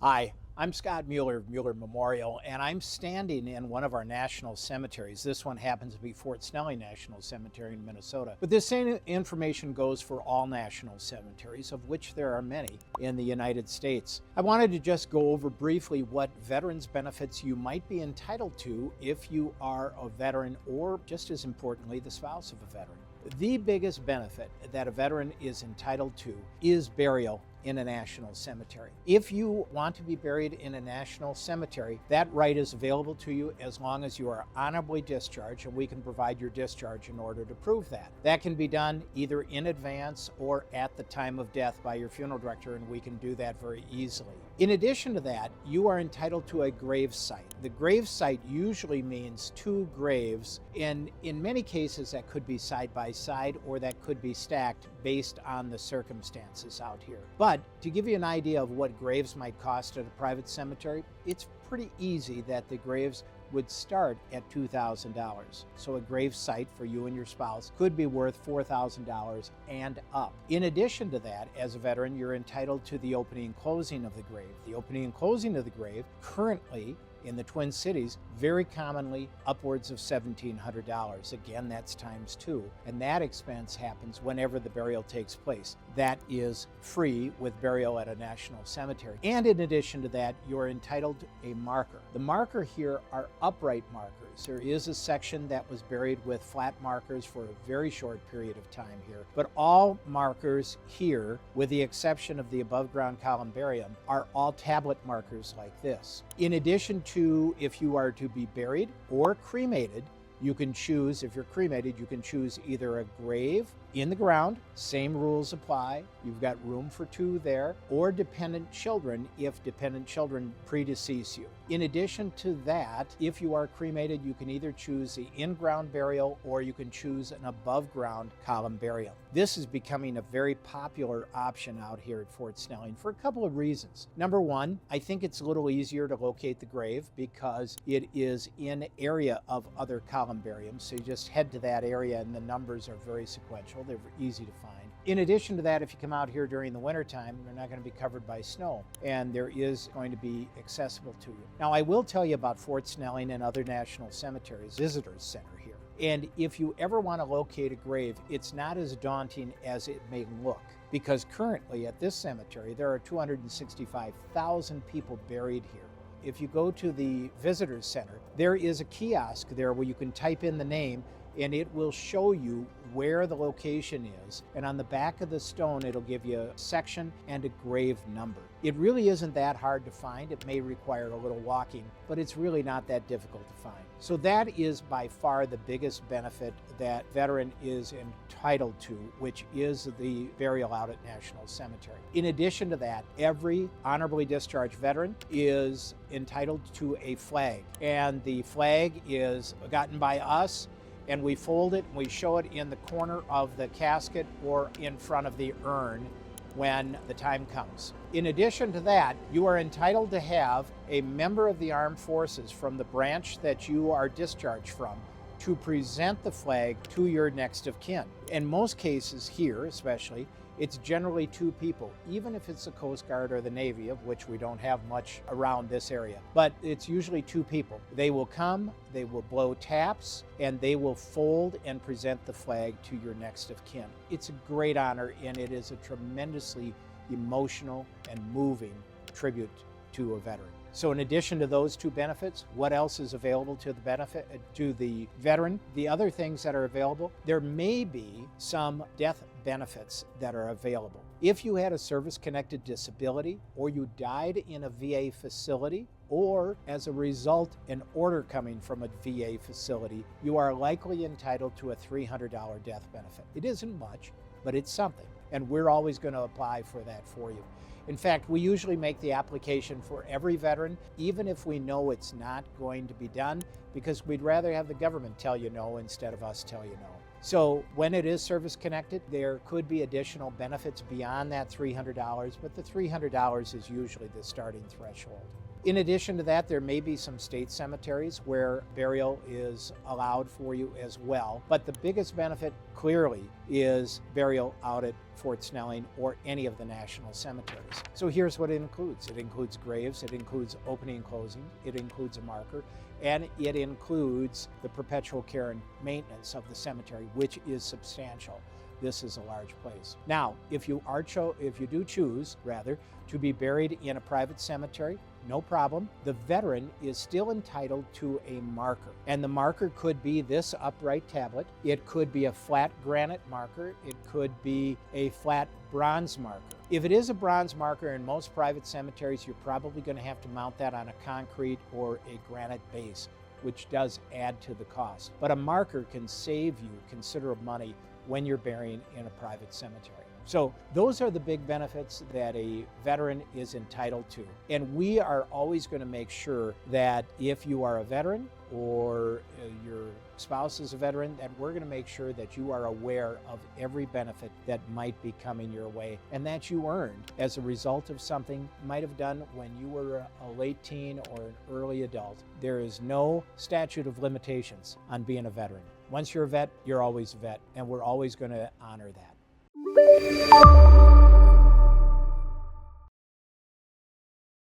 Hi, I'm Scott Mueller of Mueller Memorial, and I'm standing in one of our national cemeteries. This one happens to be Fort Snelling National Cemetery in Minnesota. But this same information goes for all national cemeteries, of which there are many in the United States. I wanted to just go over briefly what veterans benefits you might be entitled to if you are a veteran, or just as importantly, the spouse of a veteran. The biggest benefit that a veteran is entitled to is burial in a national cemetery. If you want to be buried in a national cemetery, that right is available to you as long as you are honorably discharged, and we can provide your discharge in order to prove that. That can be done either in advance or at the time of death by your funeral director, and we can do that very easily. In addition to that, you are entitled to a grave site. The grave site usually means two graves, and in many cases that could be side by side or that could be stacked based on the circumstances out here. But to give you an idea of what graves might cost at a private cemetery, it's pretty easy that the graves would start at $2,000. So a grave site for you and your spouse could be worth $4,000 and up. In addition to that, as a veteran, you're entitled to the opening and closing of the grave. The opening and closing of the grave currently in the Twin Cities, very commonly upwards of $1,700. Again, that's times two. And that expense happens whenever the burial takes place. That is free with burial at a national cemetery. And in addition to that, you're entitled to a marker. The marker here are upright markers. There is a section that was buried with flat markers for a very short period of time here. But all markers here, with the exception of the above ground columbarium, are all tablet markers like this. In addition to, if you are to be buried or cremated, you can choose, if you're cremated, you can choose either a grave in the ground, same rules apply, you've got room for two there, or dependent children if dependent children predecease you. In addition to that, if you are cremated, you can either choose the in-ground burial or you can choose an above-ground columbarium. This is becoming a very popular option out here at Fort Snelling for a couple of reasons. Number one, I think it's a little easier to locate the grave because it is in area of other columbariums, so you just head to that area and the numbers are very sequential. They're easy to find. In addition to that, if you come out here during the wintertime, they're not going to be covered by snow, and there is going to be accessible to you. Now, I will tell you about Fort Snelling and other national cemeteries, visitors center here. And if you ever want to locate a grave, it's not as daunting as it may look, because currently at this cemetery, there are 265,000 people buried here. If you go to the visitors center, there is a kiosk there where you can type in the name and it will show you where the location is. And on the back of the stone, it'll give you a section and a grave number. It really isn't that hard to find. It may require a little walking, but it's really not that difficult to find. So that is by far the biggest benefit that veteran is entitled to, which is the burial out at National Cemetery. In addition to that, every honorably discharged veteran is entitled to a flag. And the flag is gotten by us, and we fold it and we show it in the corner of the casket or in front of the urn when the time comes. In addition to that, you are entitled to have a member of the armed forces from the branch that you are discharged from to present the flag to your next of kin. In most cases here especially, it's generally two people, even if it's the Coast Guard or the Navy, of which we don't have much around this area. But it's usually two people. They will come, they will blow taps, and they will fold and present the flag to your next of kin. It's a great honor, and it is a tremendously emotional and moving tribute to a veteran. So in addition to those two benefits, what else is available to the veteran? The other things that are available, there may be some death benefits that are available. If you had a service-connected disability, or you died in a VA facility, or as a result, an order coming from a VA facility, you are likely entitled to a $300 death benefit. It isn't much, but it's something, and we're always going to apply for that for you. In fact, we usually make the application for every veteran, even if we know it's not going to be done, because we'd rather have the government tell you no instead of us tell you no. So when it is service connected, there could be additional benefits beyond that $300, but the $300 is usually the starting threshold. In addition to that, there may be some state cemeteries where burial is allowed for you as well. But the biggest benefit clearly is burial out at Fort Snelling or any of the national cemeteries. So here's what it includes. It includes graves, it includes opening and closing, it includes a marker, and it includes the perpetual care and maintenance of the cemetery, which is substantial. This is a large place. Now, if you do choose to be buried in a private cemetery, no problem. The veteran is still entitled to a marker. And the marker could be this upright tablet. It could be a flat granite marker. It could be a flat bronze marker. If it is a bronze marker in most private cemeteries, you're probably going to have to mount that on a concrete or a granite base, which does add to the cost. But a marker can save you considerable money when you're burying in a private cemetery. So those are the big benefits that a veteran is entitled to. And we are always going to make sure that if you are a veteran or your spouse is a veteran, that we're going to make sure that you are aware of every benefit that might be coming your way and that you earned as a result of something you might have done when you were a late teen or an early adult. There is no statute of limitations on being a veteran. Once you're a vet, you're always a vet, and we're always going to honor that.